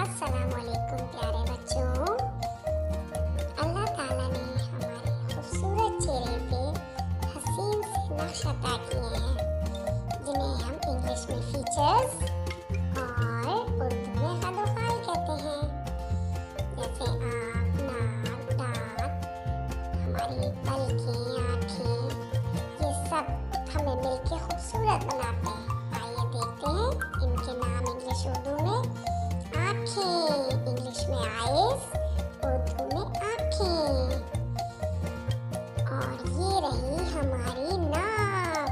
अस्सलामुअलैकुम प्यारे बच्चों। अल्लाह ताला ने हमारे खूबसूरत चेहरे पे हसीन से नक्श अता किए हैं, जिन्हें हम इंग्लिश में फीचर्स और उर्दू में खदोखाल कहते हैं। जैसे आँख, नाक, दांत, हमारी पलकें, आँखें, ये सब हमें मिलके खूबसूरत बनाते हैं। आइए देखते हैं इनके नाम इंग्लिश उर्दू में। आँखें, इंग्लिश में आइज, उर्दू में आँखें। और ये रही हमारी नाक,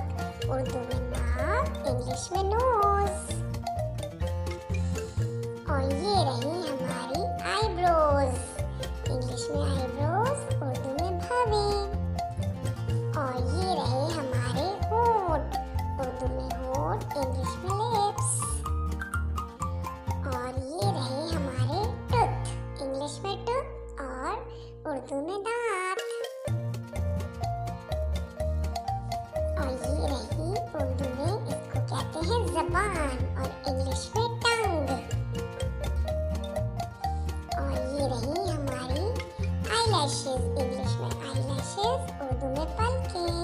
उर्दू में नाक, इंग्लिश में नोज। और ये रही हमारी आईब्रोज, इंग्लिश में आईब्रोज, उर्दू में भवें। और ये रहे हमारे होंठ, उर्दू में होंठ, इंग्लिश में लिप्स। और ये रहे हमारे टूथ, इंग्लिश में टूथ और उर्दू में दांत। और ये रही उर्दू में, इसको कहते हैं ज़बान और इंग्लिश में टंग। और ये रही हमारी आईलैशेस, इंग्लिश में आईलैशेस, उर्दू में पलकें।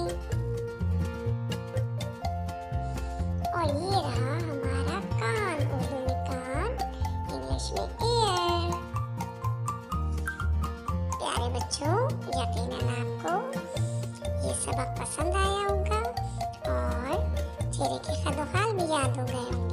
और ये रहा हमारा कान, उर्दू में कान, इंग्लिश में ईयर। प्यारे बच्चों, यकीनन आपको ये सबक पसंद आया होगा और चेहरे के खदोखाल भी याद हो गए होंगे।